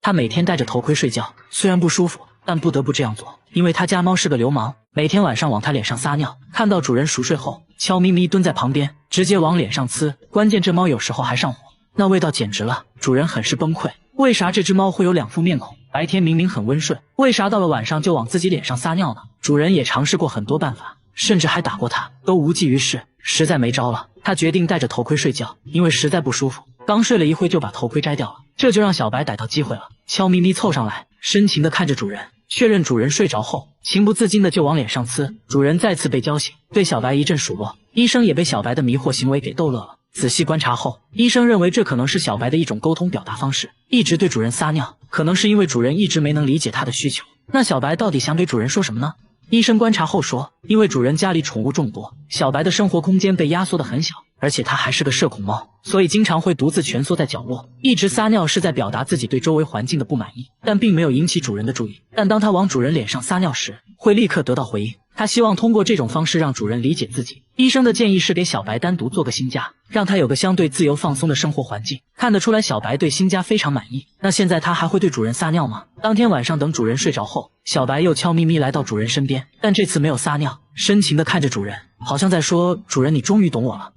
他每天戴着头盔睡觉，虽然不舒服，但不得不这样做，因为他家猫是个流氓，每天晚上往他脸上撒尿，看到主人熟睡后，悄咪咪蹲在旁边，直接往脸上呲。关键这猫有时候还上火，那味道简直了，主人很是崩溃。为啥这只猫会有两副面孔？白天明明很温顺，为啥到了晚上就往自己脸上撒尿呢？主人也尝试过很多办法，甚至还打过他，都无济于事，实在没招了。他决定戴着头盔睡觉，因为实在不舒服。刚睡了一会就把头盔摘掉了，这就让小白逮到机会了，悄咪咪凑上来，深情地看着主人，确认主人睡着后，情不自禁的就往脸上呲。主人再次被叫醒，对小白一阵数落。医生也被小白的迷惑行为给逗乐了。仔细观察后，医生认为这可能是小白的一种沟通表达方式，一直对主人撒尿，可能是因为主人一直没能理解他的需求。那小白到底想给主人说什么呢？医生观察后说，因为主人家里宠物众多，小白的生活空间被压缩得很小，而且它还是个社恐猫，所以经常会独自蜷缩在角落，一直撒尿是在表达自己对周围环境的不满意，但并没有引起主人的注意。但当他往主人脸上撒尿时，会立刻得到回应。他希望通过这种方式让主人理解自己。医生的建议是给小白单独做个新家，让他有个相对自由放松的生活环境。看得出来小白对新家非常满意。那现在他还会对主人撒尿吗？当天晚上等主人睡着后，小白又悄咪咪来到主人身边，但这次没有撒尿，深情地看着主人，好像在说，主人你终于懂我了。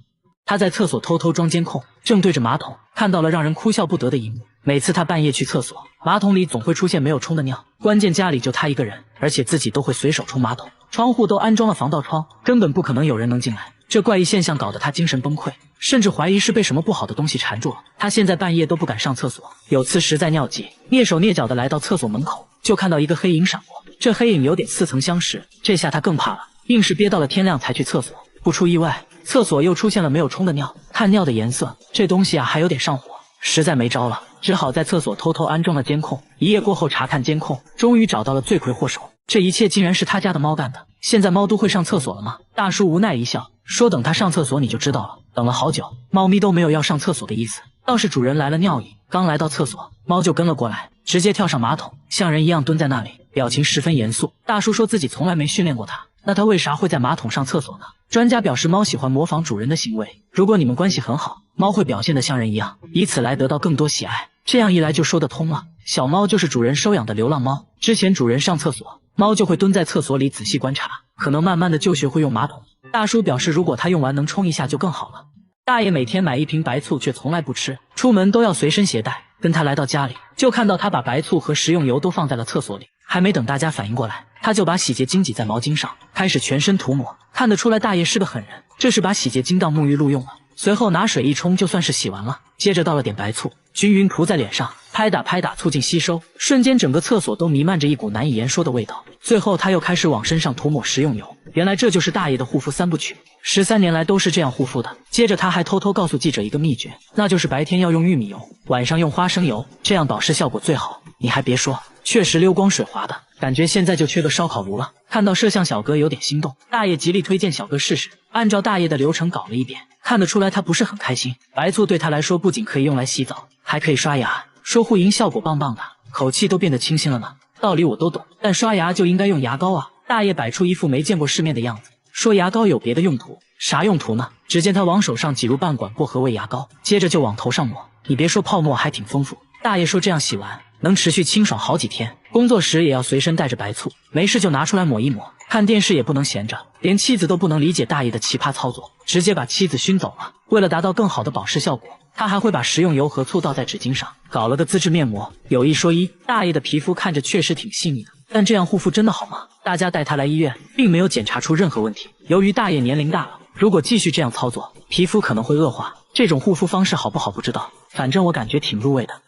他在厕所偷偷装监控，正对着马桶，看到了让人哭笑不得的一幕。每次他半夜去厕所，马桶里总会出现没有冲的尿，关键家里就他一个人，而且自己都会随手冲马桶，窗户都安装了防盗窗，根本不可能有人能进来。这怪异现象搞得他精神崩溃，甚至怀疑是被什么不好的东西缠住了。他现在半夜都不敢上厕所，有次实在尿急，蹑手蹑脚的来到厕所门口，就看到一个黑影闪过，这黑影有点似曾相识，这下他更怕了，硬是憋到了天亮才去厕所。不出意外，厕所又出现了没有冲的尿，看尿的颜色，这东西啊还有点上火，实在没招了，只好在厕所偷偷安装了监控。一夜过后查看监控，终于找到了罪魁祸首，这一切竟然是他家的猫干的。现在猫都会上厕所了吗？大叔无奈一笑，说等它上厕所你就知道了。等了好久，猫咪都没有要上厕所的意思，倒是主人来了尿意，刚来到厕所，猫就跟了过来，直接跳上马桶，像人一样蹲在那里，表情十分严肃。大叔说自己从来没训练过它，那它为啥会在马桶上厕所呢？专家表示，猫喜欢模仿主人的行为，如果你们关系很好，猫会表现得像人一样，以此来得到更多喜爱。这样一来就说得通了，小猫就是主人收养的流浪猫，之前主人上厕所，猫就会蹲在厕所里仔细观察，可能慢慢的就学会用马桶。大叔表示，如果他用完能冲一下就更好了。大爷每天买一瓶白醋却从来不吃，出门都要随身携带，跟他来到家里，就看到他把白醋和食用油都放在了厕所里，还没等大家反应过来，他就把洗洁精挤在毛巾上，开始全身涂抹。看得出来大爷是个狠人，这是把洗洁精当沐浴露用了，随后拿水一冲就算是洗完了，接着倒了点白醋，均匀涂在脸上，拍打拍打促进吸收，瞬间整个厕所都弥漫着一股难以言说的味道。最后他又开始往身上涂抹食用油，原来这就是大爷的护肤三部曲，13年来都是这样护肤的。接着他还偷偷告诉记者一个秘诀，那就是白天要用玉米油，晚上用花生油，这样保湿效果最好。你还别说，确实溜光水滑的，感觉现在就缺个烧烤炉了。看到摄像小哥有点心动，大爷极力推荐小哥试试，按照大爷的流程搞了一遍，看得出来他不是很开心。白醋对他来说不仅可以用来洗澡，还可以刷牙，说护龈效果棒棒的，口气都变得清新了呢。道理我都懂，但刷牙就应该用牙膏啊。大爷摆出一副没见过世面的样子，说牙膏有别的用途。啥用途呢？只见他往手上挤入半管薄荷味牙膏，接着就往头上抹，你别说泡沫还挺丰富。大爷说这样洗完能持续清爽好几天，工作时也要随身带着白醋，没事就拿出来抹一抹，看电视也不能闲着。连妻子都不能理解大爷的奇葩操作，直接把妻子熏走了。为了达到更好的保湿效果，他还会把食用油和醋倒在纸巾上，搞了个自制面膜。有一说一，大爷的皮肤看着确实挺细腻的，但这样护肤真的好吗？大家带他来医院，并没有检查出任何问题。由于大爷年龄大了，如果继续这样操作，皮肤可能会恶化。这种护肤方式好不好不知道，反正我感觉挺入味的。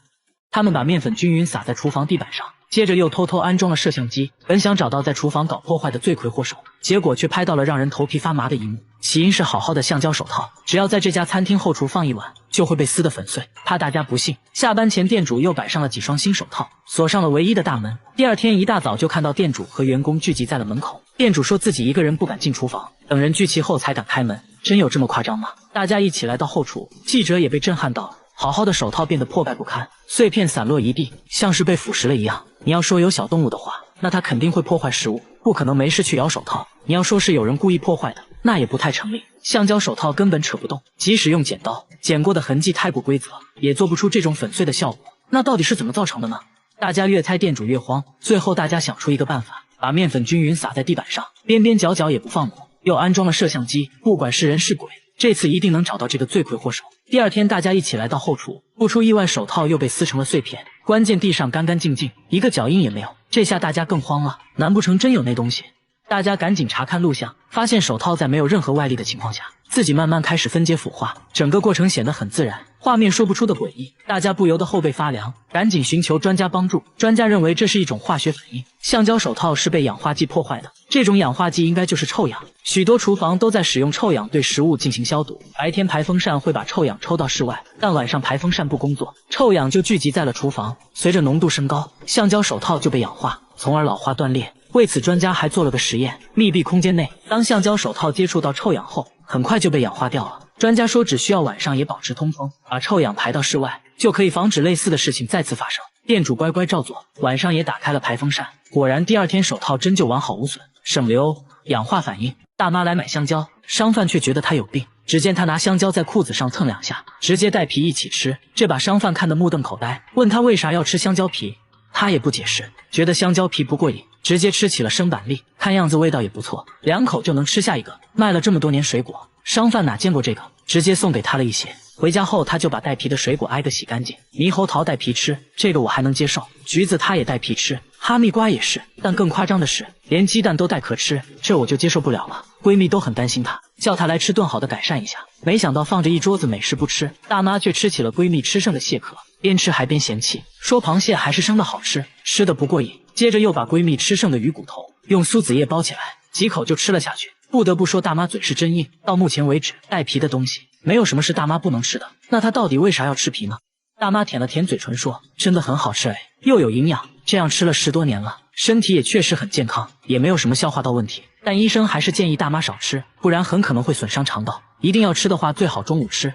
他们把面粉均匀撒在厨房地板上，接着又偷偷安装了摄像机，本想找到在厨房搞破坏的罪魁祸首，结果却拍到了让人头皮发麻的一幕。起因是好好的橡胶手套，只要在这家餐厅后厨放一晚，就会被撕得粉碎。怕大家不信，下班前店主又摆上了几双新手套，锁上了唯一的大门。第二天一大早就看到店主和员工聚集在了门口，店主说自己一个人不敢进厨房，等人聚齐后才敢开门。真有这么夸张吗？大家一起来到后厨，记者也被震撼到了。好好的手套变得破败不堪，碎片散落一地，像是被腐蚀了一样。你要说有小动物的话，那它肯定会破坏食物，不可能没事去咬手套。你要说是有人故意破坏的，那也不太成立。橡胶手套根本扯不动，即使用剪刀剪过的痕迹太不规则，也做不出这种粉碎的效果。那到底是怎么造成的呢？大家越猜店主越慌，最后大家想出一个办法，把面粉均匀撒在地板上，边边角角也不放过，又安装了摄像机，不管是人是鬼，这次一定能找到这个罪魁祸首。第二天大家一起来到后厨，不出意外手套又被撕成了碎片，关键地上干干净净，一个脚印也没有。这下大家更慌了，难不成真有那东西？大家赶紧查看录像，发现手套在没有任何外力的情况下，自己慢慢开始分解腐化，整个过程显得很自然，画面说不出的诡异，大家不由得后背发凉，赶紧寻求专家帮助。专家认为这是一种化学反应，橡胶手套是被氧化剂破坏的，这种氧化剂应该就是臭氧，许多厨房都在使用臭氧对食物进行消毒。白天排风扇会把臭氧抽到室外，但晚上排风扇不工作，臭氧就聚集在了厨房，随着浓度升高，橡胶手套就被氧化，从而老化断裂。为此，专家还做了个实验，密闭空间内，当橡胶手套接触到臭氧后，很快就被氧化掉了。专家说，只需要晚上也保持通风，把臭氧排到室外，就可以防止类似的事情再次发生。店主乖乖照做，晚上也打开了排风扇，果然第二天手套真就完好无损。省流，氧化反应。大妈来买香蕉，商贩却觉得她有病，只见她拿香蕉在裤子上蹭两下，直接带皮一起吃，这把商贩看得目瞪口呆，问她为啥要吃香蕉皮。他也不解释，觉得香蕉皮不过瘾，直接吃起了生板栗，看样子味道也不错，2口就能吃下一个。卖了这么多年水果，商贩哪见过这个，直接送给他了一些。回家后他就把带皮的水果挨个洗干净，猕猴桃带皮吃，这个我还能接受，橘子他也带皮吃，哈密瓜也是，但更夸张的是连鸡蛋都带壳吃，这我就接受不了了。闺蜜都很担心她，叫她来吃顿好的改善一下，没想到放着一桌子美食不吃，大妈却吃起了闺蜜吃剩的蟹壳，边吃还边嫌弃，说螃蟹还是生的好吃，吃的不过瘾。接着又把闺蜜吃剩的鱼骨头用苏子叶包起来，几口就吃了下去。不得不说大妈嘴是真硬，到目前为止带皮的东西没有什么是大妈不能吃的，那她到底为啥要吃皮呢？大妈舔了舔嘴唇说，真的很好吃又有营养，这样吃了10多年了，身体也确实很健康，也没有什么消化道问题，但医生还是建议大妈少吃，不然很可能会损伤肠道，一定要吃的话最好中午吃。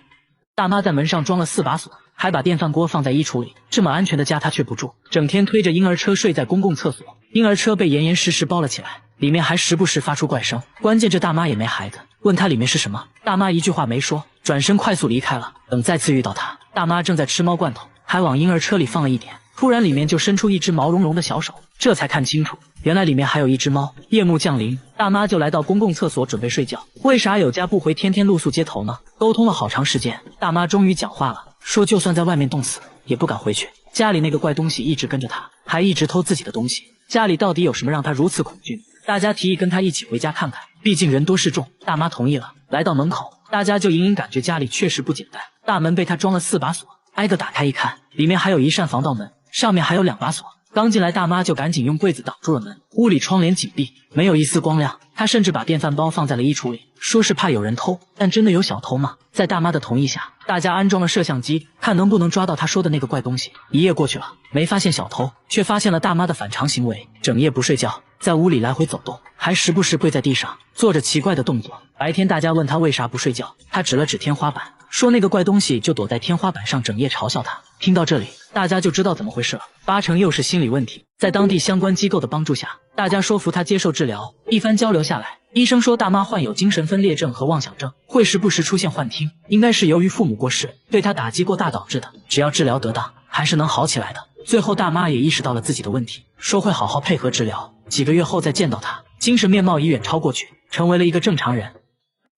大妈在门上装了4把锁，还把电饭锅放在衣橱里，这么安全的家她却不住，整天推着婴儿车睡在公共厕所，婴儿车被严严实实包了起来，里面还时不时发出怪声，关键这大妈也没孩子，问她里面是什么，大妈一句话没说，转身快速离开了。等再次遇到她，大妈正在吃猫罐头，还往婴儿车里放了一点，突然里面就伸出一只毛茸茸的小手，这才看清楚，原来里面还有一只猫。夜幕降临，大妈就来到公共厕所准备睡觉，为啥有家不回，天天露宿街头呢？沟通了好长时间，大妈终于讲话了，说就算在外面冻死也不敢回去，家里那个怪东西一直跟着她，还一直偷自己的东西，家里到底有什么让她如此恐惧？大家提议跟她一起回家看看，毕竟人多势众，大妈同意了。来到门口，大家就隐隐感觉家里确实不简单，大门被她装了4把锁，挨个打开一看，里面还有一扇防盗门，上面还有2把锁。刚进来，大妈就赶紧用柜子挡住了门，屋里窗帘紧闭，没有一丝光亮。她甚至把电饭煲放在了衣橱里，说是怕有人偷，但真的有小偷吗？在大妈的同意下，大家安装了摄像机，看能不能抓到她说的那个怪东西。1夜过去了，没发现小偷，却发现了大妈的反常行为，整夜不睡觉，在屋里来回走动，还时不时跪在地上做着奇怪的动作。白天大家问她为啥不睡觉，她指了指天花板，说那个怪东西就躲在天花板上，整夜嘲笑她。听到这里，大家就知道怎么回事了，8成又是心理问题。在当地相关机构的帮助下，大家说服她接受治疗。一番交流下来，医生说大妈患有精神分裂症和妄想症，会时不时出现幻听，应该是由于父母过世对她打击过大导致的，只要治疗得当，还是能好起来的。最后大妈也意识到了自己的问题，说会好好配合治疗，几个月后再见到她，精神面貌已远超过去，成为了一个正常人。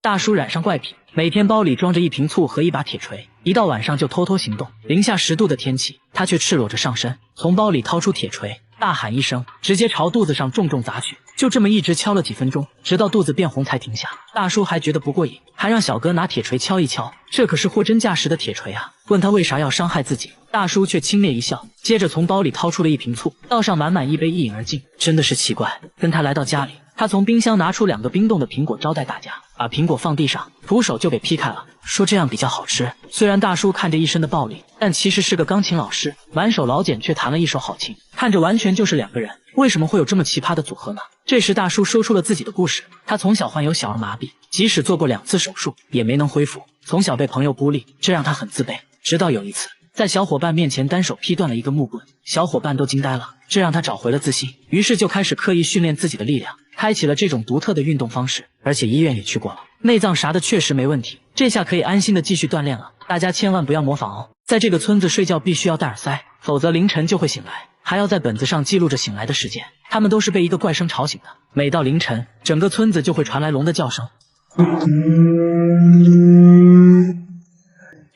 大叔染上怪癖，每天包里装着一瓶醋和一把铁锤，一到晚上就偷偷行动。零下10度的天气，他却赤裸着上身，从包里掏出铁锤，大喊一声，直接朝肚子上重重砸去。就这么一直敲了几分钟，直到肚子变红才停下。大叔还觉得不过瘾，还让小哥拿铁锤敲一敲，这可是货真价实的铁锤啊！问他为啥要伤害自己，大叔却轻蔑一笑，接着从包里掏出了一瓶醋，倒上满满一杯，一饮而尽。真的是奇怪，跟他来到家里，他从冰箱拿出2个冰冻的苹果招待大家，把苹果放地上，徒手就给劈开了，说这样比较好吃。虽然大叔看着一身的暴力，但其实是个钢琴老师，满手老茧却弹了一手好琴，看着完全就是2个人。为什么会有这么奇葩的组合呢？这时大叔说出了自己的故事，他从小患有小儿麻痹，即使做过2次手术也没能恢复，从小被朋友孤立，这让他很自卑。直到有一次在小伙伴面前单手劈断了一个木棍，小伙伴都惊呆了，这让他找回了自信，于是就开始刻意训练自己的力量，开启了这种独特的运动方式，而且医院也去过了，内脏啥的确实没问题，这下可以安心的继续锻炼了。大家千万不要模仿哦，在这个村子睡觉必须要戴耳塞，否则凌晨就会醒来。还要在本子上记录着醒来的时间。他们都是被一个怪声吵醒的。每到凌晨，整个村子就会传来龙的叫声，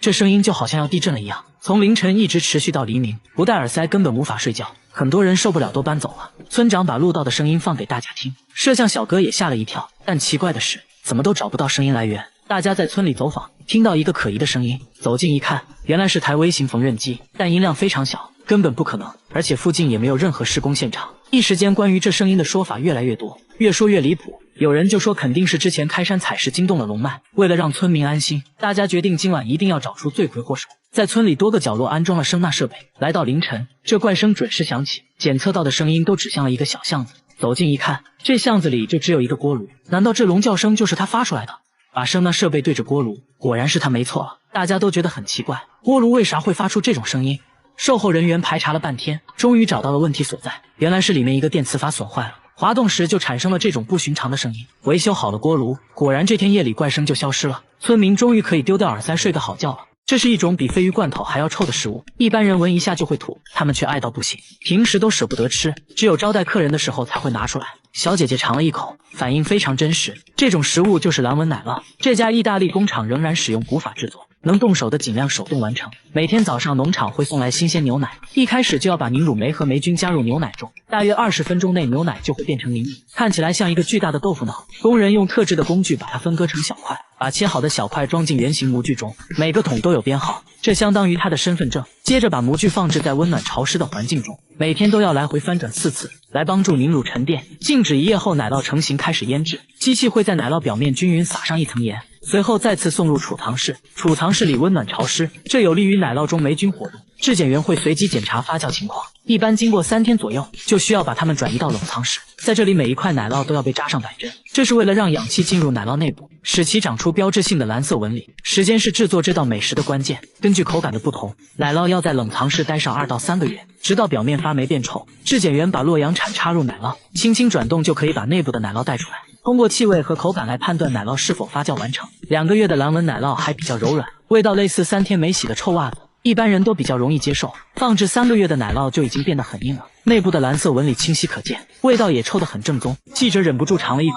这声音就好像要地震了一样，从凌晨一直持续到黎明，不戴耳塞根本无法睡觉。很多人受不了都搬走了。村长把录到的声音放给大家听，摄像小哥也吓了一跳，但奇怪的是，怎么都找不到声音来源。大家在村里走访，听到一个可疑的声音，走近一看，原来是台微型缝纫机，但音量非常小，根本不可能，而且附近也没有任何施工现场。一时间，关于这声音的说法越来越多，越说越离谱。有人就说肯定是之前开山采石惊动了龙脉。为了让村民安心，大家决定今晚一定要找出罪魁祸首，在村里多个角落安装了声呐设备。来到凌晨，这怪声准时响起，检测到的声音都指向了一个小巷子。走近一看，这巷子里就只有一个锅炉，难道这龙叫声就是他发出来的？把声呐设备对着锅炉，果然是他没错了。大家都觉得很奇怪，锅炉为啥会发出这种声音？售后人员排查了半天，终于找到了问题所在，原来是里面一个电磁阀损坏了，滑动时就产生了这种不寻常的声音。维修好了锅炉，果然这天夜里怪声就消失了，村民终于可以丢掉耳塞睡个好觉了。这是一种比鲱鱼罐头还要臭的食物，一般人闻一下就会吐，他们却爱到不行，平时都舍不得吃，只有招待客人的时候才会拿出来。小姐姐尝了一口，反应非常真实，这种食物就是蓝纹奶酪。这家意大利工厂仍然使用古法制作，能动手的尽量手动完成。每天早上农场会送来新鲜牛奶，一开始就要把凝乳酶和霉菌加入牛奶中，大约20分钟内牛奶就会变成凝乳，看起来像一个巨大的豆腐脑。工人用特制的工具把它分割成小块，把切好的小块装进圆形模具中，每个桶都有编号，这相当于他的身份证。接着把模具放置在温暖潮湿的环境中，每天都要来回翻转4次，来帮助凝乳沉淀。静止1夜后，奶酪成型开始腌制，机器会在奶酪表面均匀撒上一层盐，随后再次送入储藏室。储藏室里温暖潮湿，这有利于奶酪中霉菌活动。质检员会随机检查发酵情况，一般经过3天左右，就需要把它们转移到冷藏室。在这里，每一块奶酪都要被扎上摆针，这是为了让氧气进入奶酪内部，使其长出标志性的蓝色纹理。时间是制作这道美食的关键。根据口感的不同，奶酪要在冷藏室待上2到3个月，直到表面发霉变臭。质检员把洛阳铲插入奶酪，轻轻转动就可以把内部的奶酪带出来。通过气味和口感来判断奶酪是否发酵完成。2个月的蓝纹奶酪还比较柔软，味道类似3天没洗的臭袜子，一般人都比较容易接受。放置3个月的奶酪就已经变得很硬了，内部的蓝色纹理清晰可见，味道也臭得很正宗。记者忍不住尝了一口，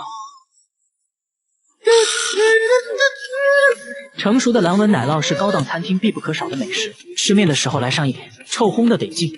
成熟的蓝纹奶酪是高档餐厅必不可少的美食，吃面的时候来上一点，臭烘的得劲。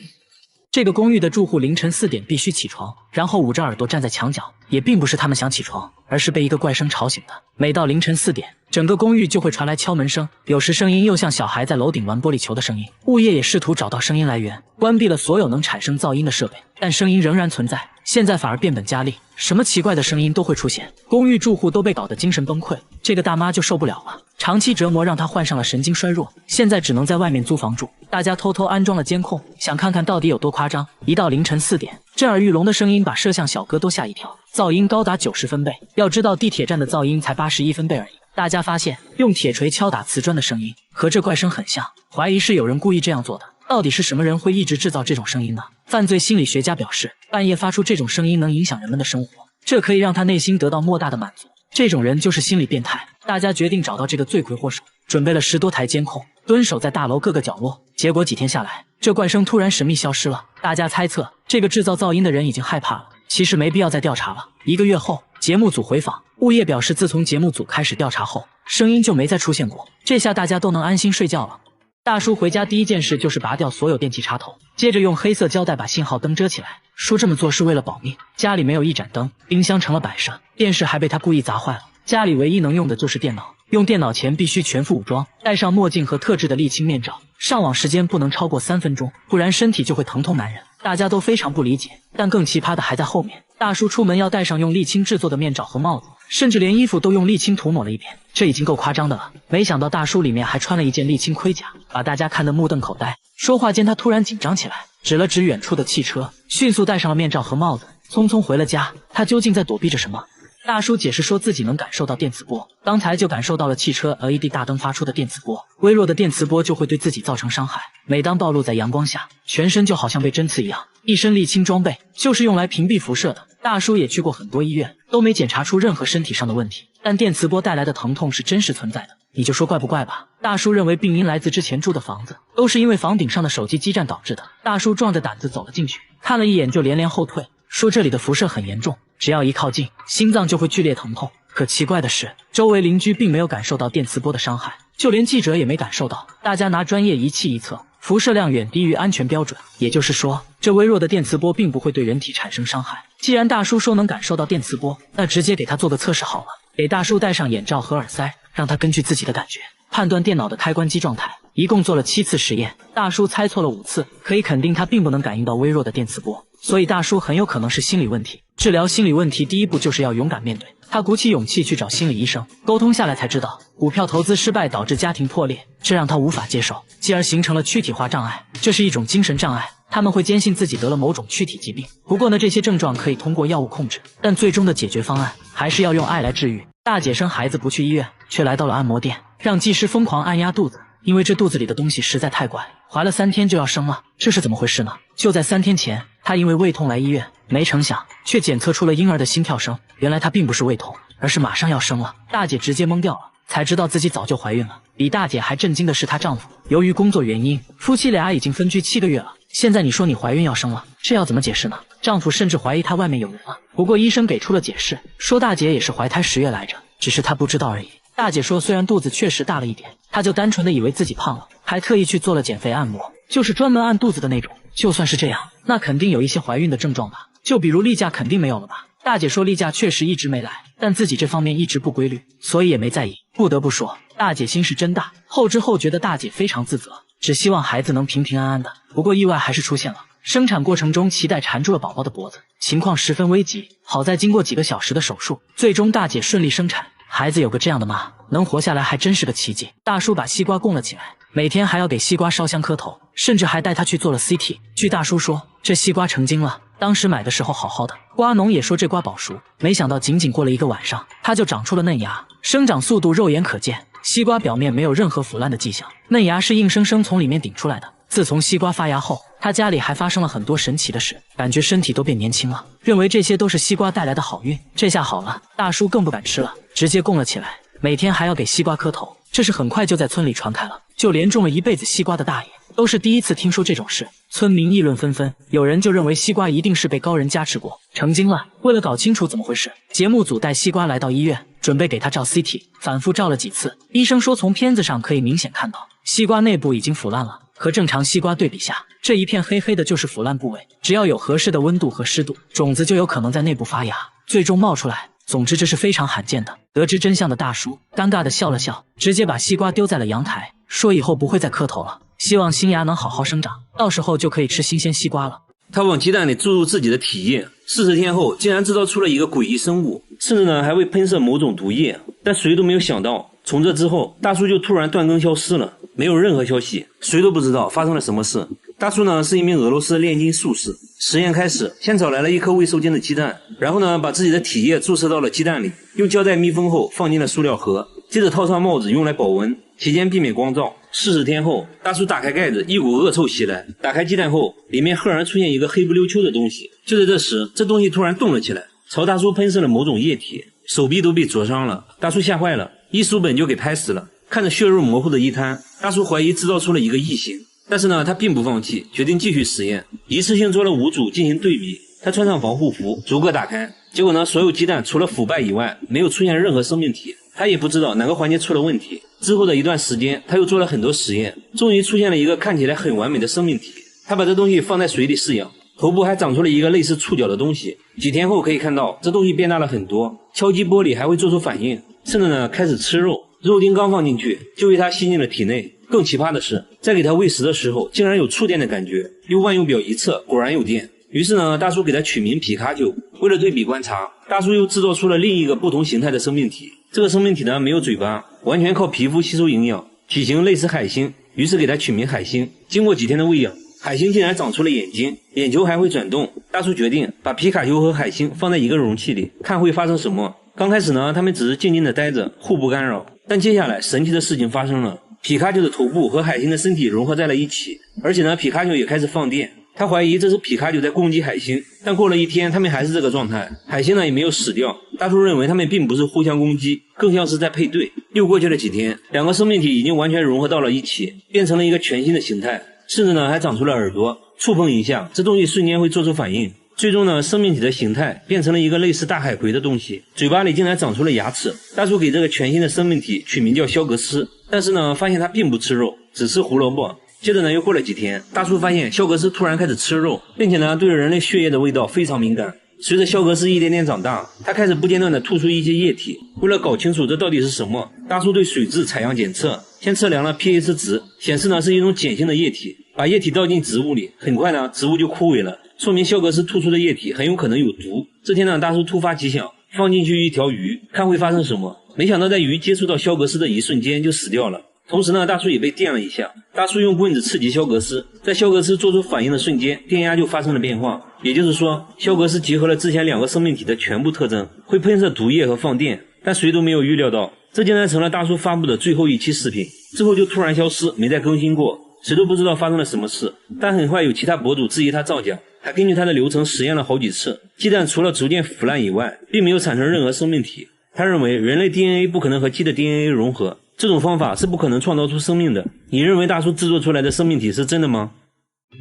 这个公寓的住户凌晨4点必须起床，然后捂着耳朵站在墙角，也并不是他们想起床，而是被一个怪声吵醒的。每到凌晨4点，整个公寓就会传来敲门声，有时声音又像小孩在楼顶玩玻璃球的声音。物业也试图找到声音来源，关闭了所有能产生噪音的设备，但声音仍然存在，现在反而变本加厉，什么奇怪的声音都会出现。公寓住户都被搞得精神崩溃，这个大妈就受不了了，长期折磨让她患上了神经衰弱，现在只能在外面租房住。大家偷偷安装了监控，想看看到底有多夸张。一到凌晨4点，震耳欲聋的声音把摄像小哥都吓一跳，噪音高达90分贝。要知道地铁站的噪音才81分贝而已。大家发现用铁锤敲打瓷砖的声音和这怪声很像，怀疑是有人故意这样做的。到底是什么人会一直制造这种声音呢？犯罪心理学家表示，半夜发出这种声音能影响人们的生活，这可以让他内心得到莫大的满足。这种人就是心理变态。大家决定找到这个罪魁祸首，准备了10多台监控，蹲守在大楼各个角落。结果几天下来，这怪声突然神秘消失了。大家猜测，这个制造噪音的人已经害怕了，其实没必要再调查了。1个月后，节目组回访，物业表示自从节目组开始调查后，声音就没再出现过。这下大家都能安心睡觉了。大叔回家第一件事就是拔掉所有电器插头，接着用黑色胶带把信号灯遮起来，说这么做是为了保命。家里没有一盏灯，冰箱成了摆设，电视还被他故意砸坏了。家里唯一能用的就是电脑，用电脑前必须全副武装，戴上墨镜和特制的沥青面罩，上网时间不能超过3分钟，不然身体就会疼痛难忍。大家都非常不理解，但更奇葩的还在后面。大叔出门要戴上用沥青制作的面罩和帽子，甚至连衣服都用沥青涂抹了一遍，这已经够夸张的了。没想到大叔里面还穿了一件沥青盔甲，把大家看得目瞪口呆。说话间他突然紧张起来，指了指远处的汽车，迅速戴上了面罩和帽子，匆匆回了家。他究竟在躲避着什么？大叔解释说自己能感受到电磁波，刚才就感受到了汽车 LED 大灯发出的电磁波，微弱的电磁波就会对自己造成伤害。每当暴露在阳光下，全身就好像被针刺一样。一身沥青装备就是用来屏蔽辐射的。大叔也去过很多医院，都没检查出任何身体上的问题，但电磁波带来的疼痛是真实存在的。你就说怪不怪吧。大叔认为病因来自之前住的房子，都是因为房顶上的手机基站导致的。大叔壮着胆子走了进去，看了一眼就连连后退，说这里的辐射很严重，只要一靠近，心脏就会剧烈疼痛。可奇怪的是，周围邻居并没有感受到电磁波的伤害，就连记者也没感受到。大家拿专业仪器一测，辐射量远低于安全标准，也就是说，这微弱的电磁波并不会对人体产生伤害。既然大叔说能感受到电磁波，那直接给他做个测试好了。给大叔戴上眼罩和耳塞，让他根据自己的感觉判断电脑的开关机状态。一共做了7次实验，大叔猜错了5次，可以肯定他并不能感应到微弱的电磁波，所以大叔很有可能是心理问题。治疗心理问题第一步就是要勇敢面对。他鼓起勇气去找心理医生，沟通下来才知道，股票投资失败导致家庭破裂，这让他无法接受，继而形成了躯体化障碍，这是一种精神障碍。他们会坚信自己得了某种躯体疾病，不过呢，这些症状可以通过药物控制，但最终的解决方案还是要用爱来治愈。大姐生孩子不去医院，却来到了按摩店，让技师疯狂按压肚子，因为这肚子里的东西实在太怪，怀了3天就要生了，这是怎么回事呢？就在3天前，她因为胃痛来医院，没成想却检测出了婴儿的心跳声，原来她并不是胃痛，而是马上要生了。大姐直接懵掉了，才知道自己早就怀孕了。比大姐还震惊的是她丈夫，由于工作原因，夫妻俩已经分居7个月了。现在你说你怀孕要生了，这要怎么解释呢？丈夫甚至怀疑她外面有人了。不过医生给出了解释，说大姐也是怀胎10月来着，只是她不知道而已。大姐说虽然肚子确实大了一点，她就单纯的以为自己胖了，还特意去做了减肥按摩，就是专门按肚子的那种。就算是这样，那肯定有一些怀孕的症状吧，就比如例假肯定没有了吧。大姐说例假确实一直没来，但自己这方面一直不规律，所以也没在意。不得不说，大姐心是真大。后知后觉的大姐非常自责，只希望孩子能平平安安的。不过意外还是出现了，生产过程中脐带缠住了宝宝的脖子，情况十分危急。好在经过几个小时的手术，最终大姐顺利生产。孩子有个这样的妈，能活下来还真是个奇迹。大叔把西瓜供了起来，每天还要给西瓜烧香磕头，甚至还带他去做了 CT。据大叔说，这西瓜成精了，当时买的时候好好的，瓜农也说这瓜保熟，没想到仅仅过了1个晚上，它就长出了嫩芽，生长速度肉眼可见。西瓜表面没有任何腐烂的迹象，嫩芽是硬生生从里面顶出来的。自从西瓜发芽后，他家里还发生了很多神奇的事，感觉身体都变年轻了，认为这些都是西瓜带来的好运。这下好了，大叔更不敢吃了，直接供了起来，每天还要给西瓜磕头。这事很快就在村里传开了，就连种了一辈子西瓜的大爷都是第一次听说这种事，村民议论纷纷，有人就认为西瓜一定是被高人加持过，成精了。为了搞清楚怎么回事，节目组带西瓜来到医院，准备给他照 CT， 反复照了几次，医生说从片子上可以明显看到西瓜内部已经腐烂了，和正常西瓜对比下，这一片黑黑的就是腐烂部位，只要有合适的温度和湿度，种子就有可能在内部发芽，最终冒出来。总之这是非常罕见的。得知真相的大叔尴尬的笑了笑，直接把西瓜丢在了阳台，说以后不会再磕头了，希望新芽能好好生长，到时候就可以吃新鲜西瓜了。他往鸡蛋里注入自己的体液，40天后竟然制造出了一个诡异生物，甚至呢还会喷射某种毒液，但谁都没有想到，从这之后大叔就突然断更消失了，没有任何消息，谁都不知道发生了什么事。大叔呢是一名俄罗斯炼金术士，实验开始，先找来了1颗未受精的鸡蛋，然后呢把自己的体液注射到了鸡蛋里，用胶带密封后放进了塑料盒，接着套上帽子用来保温，期间避免光照。40天后，大叔打开盖子，一股恶臭袭来，打开鸡蛋后，里面赫然出现一个黑不溜秋的东西。就在这时，这东西突然动了起来，朝大叔喷射了某种液体，手臂都被灼伤了。大叔吓坏了，一书本就给拍死了。看着血肉模糊的一滩，大叔怀疑制造出了一个异形，但是呢他并不放弃，决定继续实验，一次性做了5组进行对比。他穿上防护服，逐个打开，结果呢所有鸡蛋除了腐败以外，没有出现任何生命体。他也不知道哪个环节出了问题。之后的一段时间，他又做了很多实验，终于出现了一个看起来很完美的生命体。他把这东西放在水里饲养，头部还长出了一个类似触角的东西。几天后可以看到这东西变大了很多，敲击玻璃还会做出反应，甚至呢开始吃肉。肉丁刚放进去就被他吸进了体内。更奇葩的是，在给他喂食的时候竟然有触电的感觉，用万用表一测，果然有电。于是呢大叔给他取名皮卡丘。为了对比观察，大叔又制作出了另一个不同形态的生命体。这个生命体呢没有嘴巴，完全靠皮肤吸收营养，体型类似海星，于是给它取名海星。经过几天的喂养，海星竟然长出了眼睛，眼球还会转动。大叔决定把皮卡丘和海星放在一个容器里，看会发生什么。刚开始呢他们只是静静的待着，互不干扰，但接下来神奇的事情发生了。皮卡丘的头部和海星的身体融合在了一起，而且呢皮卡丘也开始放电，他怀疑这是皮卡丘在攻击海星，但过了一天，他们还是这个状态，海星呢也没有死掉。大叔认为他们并不是互相攻击，更像是在配对。又过去了几天，两个生命体已经完全融合到了一起，变成了一个全新的形态，甚至呢还长出了耳朵，触碰一下，这东西瞬间会做出反应。最终呢，生命体的形态变成了一个类似大海葵的东西，嘴巴里竟然长出了牙齿。大叔给这个全新的生命体取名叫肖格斯，但是呢，发现它并不吃肉，只吃胡萝卜。接着呢，又过了几天，大叔发现肖格斯突然开始吃肉，并且呢，对人类血液的味道非常敏感。随着肖格斯一点点长大，他开始不间断地吐出一些液体。为了搞清楚这到底是什么，大叔对水质采样检测，先测量了 pH 值，显示呢是一种碱性的液体。把液体倒进植物里，很快呢，植物就枯萎了，说明肖格斯吐出的液体很有可能有毒。这天呢，大叔突发奇想，放进去一条鱼，看会发生什么。没想到在鱼接触到肖格斯的一瞬间就死掉了。同时呢，大叔也被电了一下。大叔用棍子刺激肖格斯，在肖格斯做出反应的瞬间，电压就发生了变化。也就是说，肖格斯结合了之前两个生命体的全部特征，会喷射毒液和放电，但谁都没有预料到，这竟然成了大叔发布的最后一期视频。之后就突然消失，没再更新过，谁都不知道发生了什么事。但很快有其他博主质疑他造假，还根据他的流程实验了好几次，鸡蛋除了逐渐腐烂以外，并没有产生任何生命体。他认为人类 DNA 不可能和鸡的 DNA 融合，这种方法是不可能创造出生命的。你认为大叔制作出来的生命体是真的吗？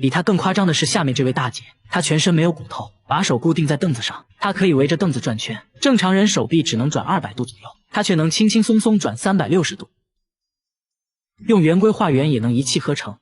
比他更夸张的是下面这位大姐，她全身没有骨头，把手固定在凳子上，她可以围着凳子转圈，正常人手臂只能转200度左右，她却能轻轻松松转360度，用圆规画圆也能一气呵成。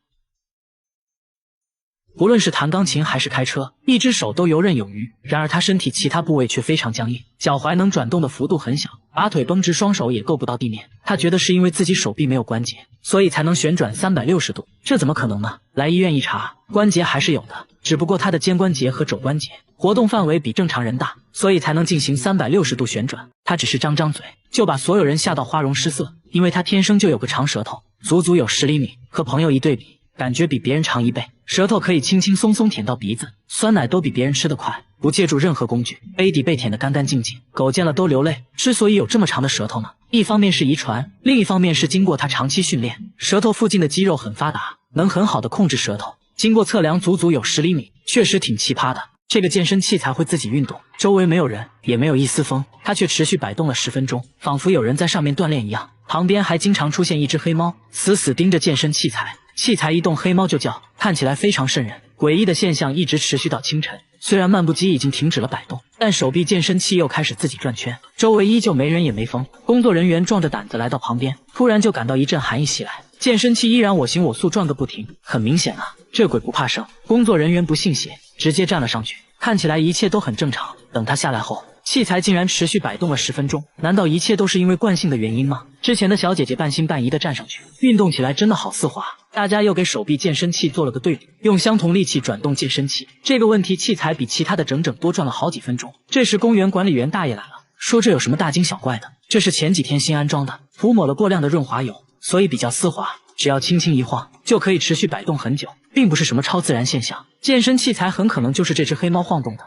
不论是弹钢琴还是开车，一只手都游刃有余。然而他身体其他部位却非常僵硬，脚踝能转动的幅度很小，把腿绷直，双手也够不到地面。他觉得是因为自己手臂没有关节，所以才能旋转360度。这怎么可能呢？来医院一查，关节还是有的，只不过他的肩关节和肘关节活动范围比正常人大，所以才能进行360度旋转。他只是张张嘴，就把所有人吓到花容失色，因为他天生就有个长舌头，足足有10厘米，和朋友一对比，感觉比别人长1倍，舌头可以轻轻松松舔到鼻子，酸奶都比别人吃得快，不借助任何工具，杯底被舔得干干净净，狗见了都流泪。之所以有这么长的舌头呢，一方面是遗传，另一方面是经过他长期训练，舌头附近的肌肉很发达，能很好的控制舌头。经过测量，足足有10厘米，确实挺奇葩的。这个健身器材会自己运动，周围没有人，也没有一丝风，它却持续摆动了10分钟，仿佛有人在上面锻炼一样。旁边还经常出现一只黑猫，死死盯着健身器材，器材一动，黑猫就叫，看起来非常瘆人。诡异的现象一直持续到清晨，虽然慢步机已经停止了摆动，但手臂健身器又开始自己转圈，周围依旧没人也没风。工作人员壮着胆子来到旁边，突然就感到一阵寒意袭来，健身器依然我行我素转个不停。很明显啊，这鬼不怕生。工作人员不信邪，直接站了上去，看起来一切都很正常。等他下来后，器材竟然持续摆动了10分钟，难道一切都是因为惯性的原因吗？之前的小姐姐半信半疑地站上去，运动起来真的好丝滑。大家又给手臂健身器做了个对比，用相同力气转动健身器，这个问题器材比其他的整整多转了好几分钟。这时公园管理员大爷来了，说这有什么大惊小怪的，这是前几天新安装的，涂抹了过量的润滑油，所以比较丝滑，只要轻轻一晃就可以持续摆动很久，并不是什么超自然现象。健身器材很可能就是这只黑猫晃动的。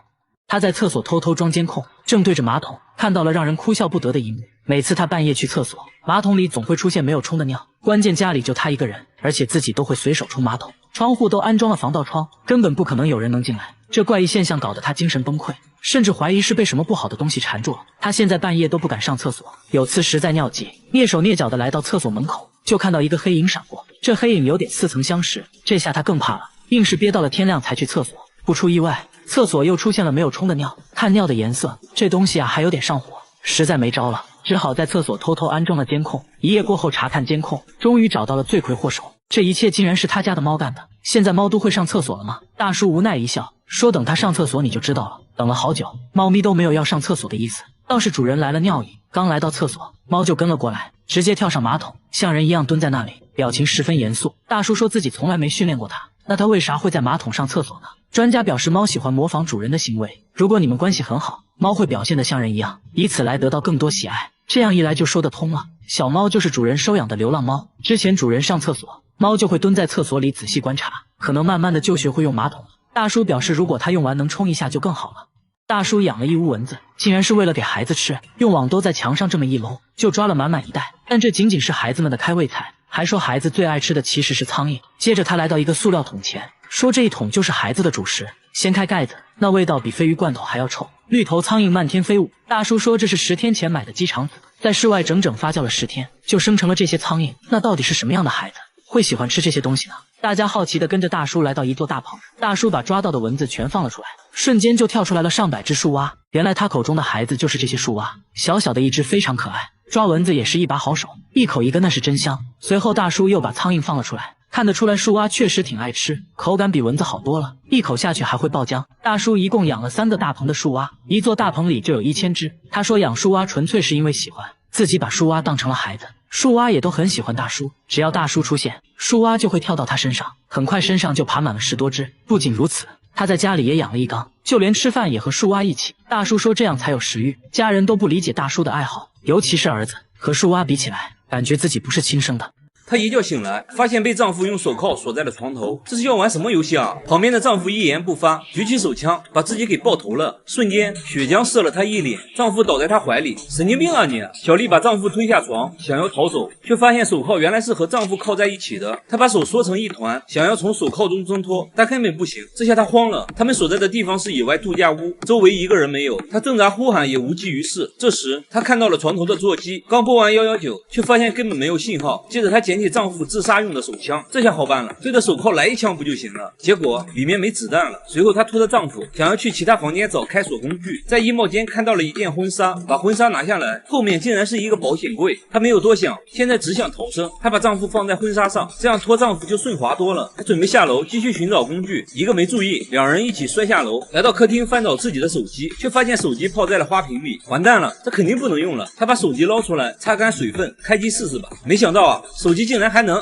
他在厕所偷偷装监控，正对着马桶，看到了让人哭笑不得的一幕。每次他半夜去厕所，马桶里总会出现没有冲的尿，关键家里就他一个人，而且自己都会随手冲马桶，窗户都安装了防盗窗，根本不可能有人能进来。这怪异现象搞得他精神崩溃，甚至怀疑是被什么不好的东西缠住了。他现在半夜都不敢上厕所，有次实在尿急，蹑手蹑脚的来到厕所门口，就看到一个黑影闪过，这黑影有点似曾相识，这下他更怕了，硬是憋到了天亮才去厕所。不出意外，厕所又出现了没有冲的尿，看尿的颜色，这东西啊还有点上火，实在没招了，只好在厕所偷偷安装了监控。一夜过后查看监控，终于找到了罪魁祸首，这一切竟然是他家的猫干的。现在猫都会上厕所了吗？大叔无奈一笑，说等他上厕所你就知道了。等了好久，猫咪都没有要上厕所的意思，倒是主人来了尿意，刚来到厕所，猫就跟了过来，直接跳上马桶，像人一样蹲在那里，表情十分严肃。大叔说自己从来没训练过它，那他为啥会在马桶上厕所呢？专家表示，猫喜欢模仿主人的行为，如果你们关系很好，猫会表现得像人一样，以此来得到更多喜爱。这样一来就说得通了。小猫就是主人收养的流浪猫，之前主人上厕所，猫就会蹲在厕所里仔细观察，可能慢慢的就学会用马桶了。大叔表示，如果他用完能冲一下就更好了。大叔养了一屋蚊子，竟然是为了给孩子吃，用网兜在墙上这么一搂，就抓了满满一袋。但这仅仅是孩子们的开胃菜，还说孩子最爱吃的其实是苍蝇。接着他来到一个塑料桶前，说这一桶就是孩子的主食。掀开盖子，那味道比鲱鱼罐头还要臭，绿头苍蝇漫天飞舞。大叔说这是10天前买的鸡肠子，在室外整整发酵了10天，就生成了这些苍蝇。那到底是什么样的孩子会喜欢吃这些东西呢？大家好奇地跟着大叔来到一座大棚，大叔把抓到的蚊子全放了出来，瞬间就跳出来了上百只树蛙。原来他口中的孩子就是这些树蛙，小小的一只非常可爱，抓蚊子也是一把好手，一口一个那是真香。随后大叔又把苍蝇放了出来，看得出来树蛙确实挺爱吃，口感比蚊子好多了，一口下去还会爆浆。大叔一共养了3个大棚的树蛙，一座大棚里就有1000只。他说养树蛙纯粹是因为喜欢，自己把树蛙当成了孩子。树蛙也都很喜欢大叔，只要大叔出现，树蛙就会跳到他身上，很快身上就爬满了10多只。不仅如此，他在家里也养了一缸，就连吃饭也和树蛙一起。大叔说这样才有食欲。家人都不理解大叔的爱好，尤其是儿子，和树蛙比起来，感觉自己不是亲生的。她一觉醒来，发现被丈夫用手铐锁在了床头。这是要玩什么游戏啊？旁边的丈夫一言不发，举起手枪把自己给爆头了，瞬间血浆射了她一脸。丈夫倒在她怀里，神经病啊你！小丽把丈夫推下床，想要逃走，却发现手铐原来是和丈夫铐在一起的。她把手缩成一团，想要从手铐中挣脱，但根本不行。这下她慌了，他们所在的地方是野外度假屋，周围一个人没有。她挣扎呼喊也无济于事。这时她看到了床头的座机，刚拨完119，却发现根本没有信号。接着她捡起丈夫自杀用的手枪，这下好办了，对着手铐来一枪不就行了？结果里面没子弹了。随后她拖着丈夫想要去其他房间找开锁工具，在衣帽间看到了一件婚纱，把婚纱拿下来，后面竟然是一个保险柜。她没有多想，现在只想逃生。她把丈夫放在婚纱上，这样拖丈夫就顺滑多了。她准备下楼继续寻找工具，一个没注意，两人一起摔下楼，来到客厅翻找自己的手机，却发现手机泡在了花瓶里。完蛋了，这肯定不能用了。她把手机捞出来，擦干水分，开机试试吧。没想到啊，手机竟然还能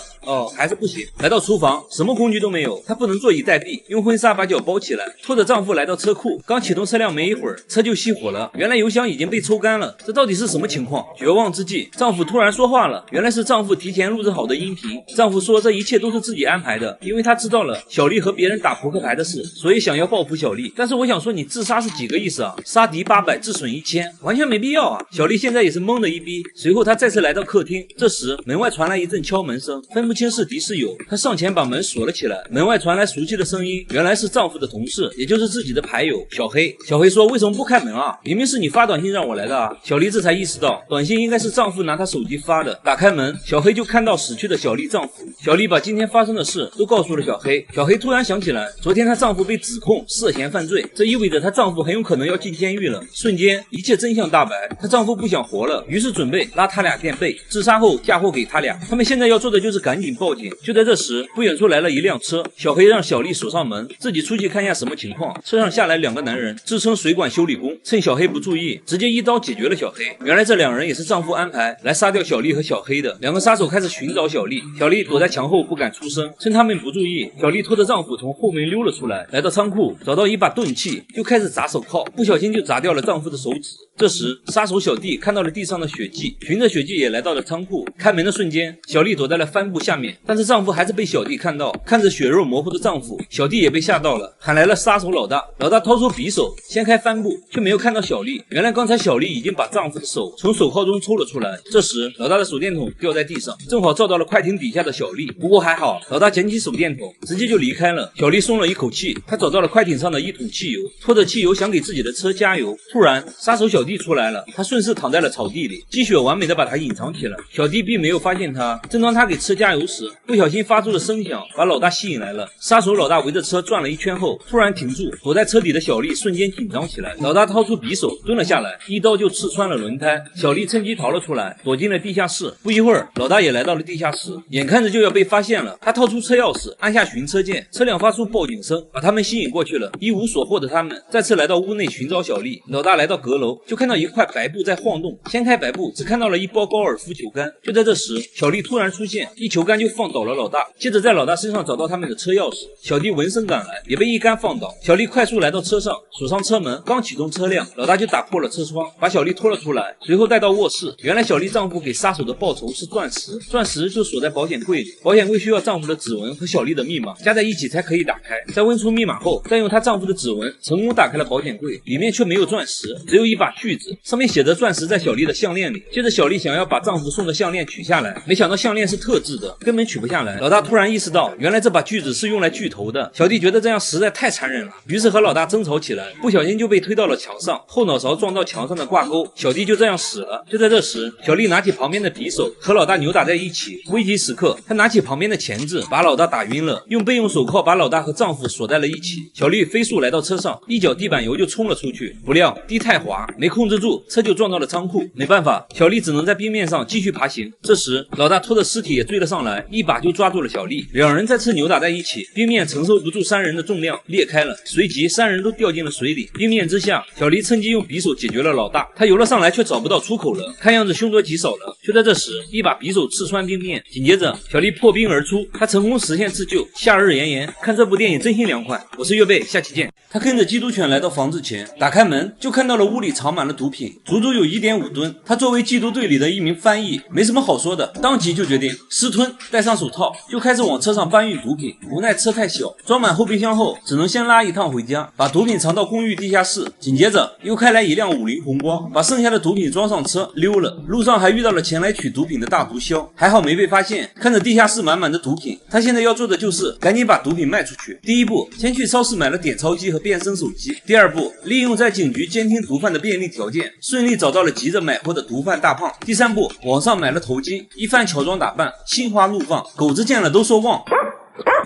还是不行。来到厨房，什么工具都没有，她不能坐以待毙，用婚纱把脚包起来，拖着丈夫来到车库。刚启动车辆没一会儿，车就熄火了。原来油箱已经被抽干了，这到底是什么情况？绝望之际，丈夫突然说话了，原来是丈夫提前录制好的音频。丈夫说这一切都是自己安排的，因为他知道了小丽和别人打扑克牌的事，所以想要报复小丽。但是我想说，你自杀是几个意思啊？杀敌800，自损1000，完全没必要啊！小丽现在也是懵的一逼。随后她再次来到客厅，这时门外传来一阵敲门声，分不清是敌是友。她上前把门锁了起来，门外传来熟悉的声音，原来是丈夫的同事，也就是自己的牌友小黑。小黑说：“为什么不开门啊？明明是你发短信让我来的啊！”小丽这才意识到，短信应该是丈夫拿她手机发的。打开门，小黑就看到死去的小丽丈夫。小丽把今天发生的事都告诉了小黑。小黑突然想起来，昨天她丈夫被指控涉嫌犯罪，这意味着她丈夫很有可能要进监狱了。瞬间，一切真相大白，她丈夫不想活了，于是准备拉他俩垫背，自杀后嫁祸给他俩。他们现在要做的就是赶紧报警。就在这时，不远处来了一辆车，小黑让小丽锁上门，自己出去看一下什么情况。车上下来2个男人，自称水管修理工，趁小黑不注意，直接一刀解决了小黑。原来这2人也是丈夫安排来杀掉小丽和小黑的。2个杀手开始寻找小丽，小丽躲在墙后不敢出声。趁他们不注意，小丽拖着丈夫从后门溜了出来，来到仓库找到一把钝器，就开始砸手铐，不小心就砸掉了丈夫的手指。这时杀手小弟看到了地上的血迹，循着血迹也来到了仓库。开门的瞬间，小丽躲在了帆布下面，但是丈夫还是被小弟看到。看着血肉模糊的丈夫，小弟也被吓到了，喊来了杀手老大。老大掏出匕首掀开帆布，却没有看到小丽。原来刚才小丽已经把丈夫的手从手铐中抽了出来。这时老大的手电筒掉在地上，正好照到了快艇底下的小丽。不过还好，老大捡起手电筒直接就离开了。小丽松了一口气，她找到了快艇上的一桶汽油，拖着汽油想给自己的车加油。突然杀手小弟出来了，他顺势躺在了草地里，积雪完美的把他隐藏起来。小弟并没有发现他。正当他给车加油时，不小心发出的声响把老大吸引来了。杀手老大围着车转了一圈后突然停住，躲在车底的小丽瞬间紧张起来。老大掏出匕首蹲了下来，一刀就刺穿了轮胎。小丽趁机逃了出来，躲进了地下室。不一会儿，老大也来到了地下室，眼看着就要被发现了。他掏出车钥匙按下寻车键，车辆发出报警声，把他们吸引过去了。一无所获的他们再次来到屋内寻找小丽。老大来到阁楼，就看到一块白布在晃动，掀开白布只看到了一包高尔夫球杆。就在这时，小丽突然出现，一球杆就放倒了老大，接着在老大身上找到他们的车钥匙。小弟闻声赶来，也被一杆放倒。小丽快速来到车上，锁上车门，刚启动车辆，老大就打破了车窗，把小丽拖了出来，随后带到卧室。原来小丽丈夫给杀手的报酬是钻石，钻石就锁在保险柜里，保险柜需要丈夫的指纹和小丽的密码加在一起才可以打开。在问出密码后，再用她丈夫的指纹成功打开了保险柜，里面却没有钻石，只有一把锯子，上面写着钻石在小丽的项链里。接着小丽想要把丈夫送的项链取下来，没想到项链链是特制的，根本取不下来。老大突然意识到，原来这把锯子是用来锯头的。小弟觉得这样实在太残忍了，于是和老大争吵起来，不小心就被推到了墙上，后脑勺撞到墙上的挂钩，小弟就这样死了。就在这时，小丽拿起旁边的匕首和老大扭打在一起。危急时刻，她拿起旁边的钳子把老大打晕了，用备用手铐把老大和丈夫锁在了一起。小丽飞速来到车上，一脚地板油就冲了出去，不料地太滑，没控制住，车就撞到了仓库。没办法，小丽只能在冰面上继续爬行。这时，老大拖着尸体也追了上来，一把就抓住了小丽。两人再次扭打在一起，冰面承受不住三人的重量，裂开了，随即三人都掉进了水里。冰面之下，小丽趁机用匕首解决了老大，她游了上来却找不到出口了，看样子凶多吉少了。就在这时，一把匕首刺穿冰面，紧接着小丽破冰而出，她成功实现自救。夏日炎炎，看这部电影真心凉快。我是岳贝，下期见。他跟着缉毒犬来到房子前，打开门就看到了屋里藏满了毒品，足足有 1.5吨。他作为缉毒队里的一名翻译，没什么好说的，当即就决定私吞，戴上手套就开始往车上搬运毒品。无奈车太小，装满后备箱后只能先拉一趟回家，把毒品藏到公寓地下室。紧接着又开来一辆50红光，把剩下的毒品装上车溜了。路上还遇到了前来取毒品的大毒枭，还好没被发现。看着地下室满满的毒品，他现在要做的就是赶紧把毒品卖出去。第一步，先去超市买了点钞机和变声手机。第二步，利用在警局监听毒贩的便利条件，顺利找到了急着买货的毒贩大胖。第三步，网上买了头巾，一番乔装打扮，心花怒放，狗子见了都说旺。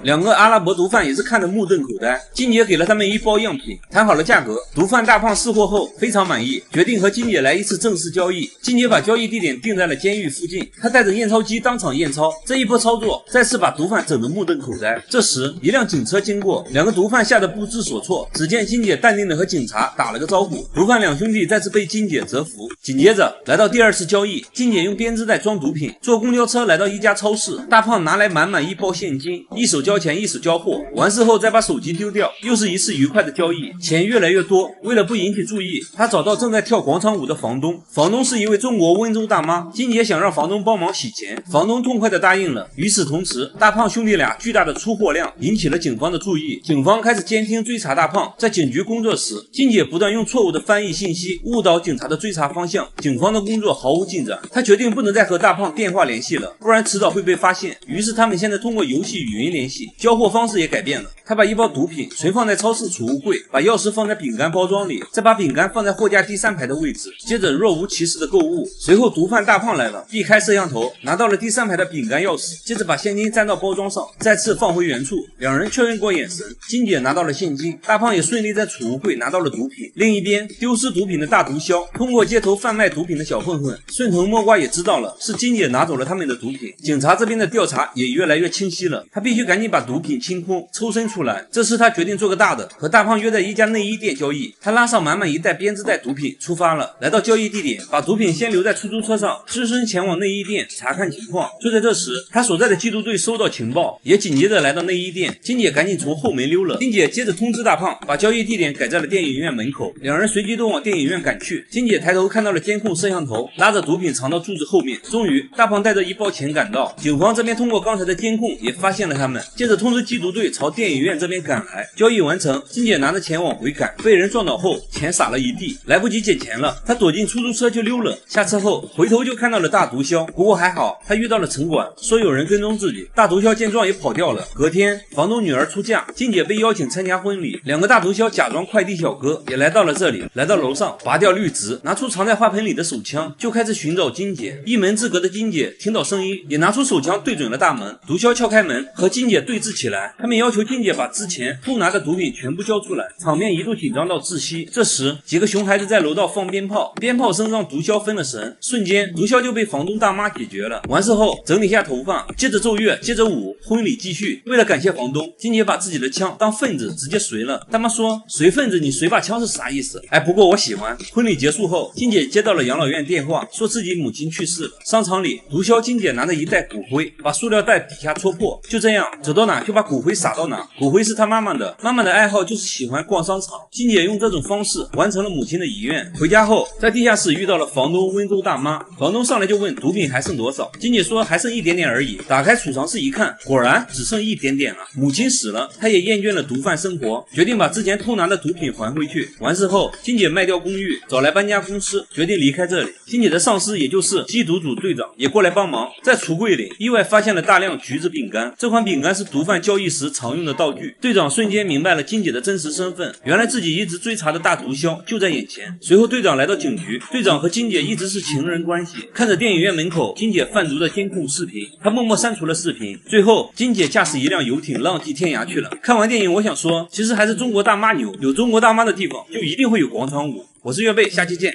两个阿拉伯毒贩也是看得目瞪口呆，金姐给了他们一包样品，谈好了价格。毒贩大胖试货后非常满意，决定和金姐来一次正式交易。金姐把交易地点定在了监狱附近，她带着验钞机当场验钞。这一波操作再次把毒贩整得目瞪口呆。这时一辆警车经过，两个毒贩吓得不知所措。只见金姐淡定的和警察打了个招呼，毒贩两兄弟再次被金姐折服。紧接着来到第二次交易，金姐用编织袋装毒品，坐公交车来到一家超市，大胖拿来满满一包现金，一手交钱一手交货，完事后再把手机丢掉，又是一次愉快的交易，钱越来越多。为了不引起注意，他找到正在跳广场舞的房东，房东是一位中国温州大妈。金姐想让房东帮忙洗钱，房东痛快的答应了。与此同时，大胖兄弟俩巨大的出货量引起了警方的注意，警方开始监听追查大胖。在警局工作时，金姐不断用错误的翻译信息误导警察的追查方向，警方的工作毫无进展。他决定不能再和大胖电话联系了，不然迟早会被发现。于是他们现在通过游戏语音联系，交货方式也改变了。他把一包毒品存放在超市储物柜，把钥匙放在饼干包装里，再把饼干放在货架第3排的位置，接着若无其事的购物。随后毒贩大胖来了，避开摄像头，拿到了第3排的饼干钥匙，接着把现金粘到包装上，再次放回原处。两人确认过眼神，金姐拿到了现金，大胖也顺利在储物柜拿到了毒品。另一边，丢失毒品的大毒枭通过街头贩卖毒品的小混混，顺藤摸瓜也知道了是金姐拿走了他们的毒品。警察这边的调查也越来越清晰了，他必须赶紧把毒品清空，抽身出来。这次他决定做个大的，和大胖约在一家内衣店交易。他拉上满满一袋编织袋毒品出发了，来到交易地点，把毒品先留在出租车上，只身前往内衣店查看情况。就在这时，他所在的缉毒队收到情报，也紧接着来到内衣店。金姐赶紧从后门溜了，金姐接着通知大胖，把交易地点改在了电影院门口。两人随即都往电影院赶去。金姐抬头看到了监控摄像头，拉着毒品藏到柱子后面。终于，大胖带着一包钱赶到，警方这边通过刚才的监控也发现了他们，接着通知缉毒队朝电影院这边赶来。交易完成，金姐拿着钱往回赶，被人撞倒后钱洒了一地，来不及捡钱了，她躲进出租车就溜了。下车后回头就看到了大毒枭，不过还好她遇到了城管，说有人跟踪自己。大毒枭见状也跑掉了。隔天房东女儿出嫁，金姐被邀请参加婚礼，两个大毒枭假装快递小哥也来到了这里。来到楼上，拔掉绿植，拿出藏在花盆里的手枪，就开始寻找金姐。一门之隔的金姐听到声音，也拿出手枪对准了大门。毒枭撬开门，和金姐对峙起来，他们要求金姐把之前偷拿的毒品全部交出来，场面一度紧张到窒息。这时几个熊孩子在楼道放鞭炮，鞭炮声让毒枭分了神，瞬间毒枭就被房东大妈解决了。完事后整理下头发，接着奏乐，接着舞，婚礼继续。为了感谢房东，金姐把自己的枪当份子直接随了。大妈说随份子你随把枪是啥意思？哎，不过我喜欢。婚礼结束后，金姐接到了养老院电话，说自己母亲去世了。商场里，毒枭金姐拿着一袋骨灰，把塑料袋底下戳破，就这样整走到哪就把骨灰撒到哪。骨灰是他妈妈的，妈妈的爱好就是喜欢逛商场。金姐用这种方式完成了母亲的遗愿。回家后，在地下室遇到了房东温州大妈，房东上来就问毒品还剩多少，金姐说还剩一点点而已。打开储藏室一看，果然只剩一点点了。母亲死了，她也厌倦了毒贩生活，决定把之前偷拿的毒品还回去。完事后，金姐卖掉公寓，找来搬家公司，决定离开这里。金姐的上司也就是缉毒组队长也过来帮忙，在橱柜里意外发现了大量橘子饼干，这款饼干是毒贩交易时常用的道具。队长瞬间明白了金姐的真实身份，原来自己一直追查的大毒枭就在眼前。随后队长来到警局，队长和金姐一直是情人关系。看着电影院门口金姐贩毒的监控视频，他默默删除了视频。最后金姐驾驶一辆游艇浪迹天涯去了。看完电影我想说，其实还是中国大妈牛，有中国大妈的地方就一定会有广场舞。我是岳贝，下期见。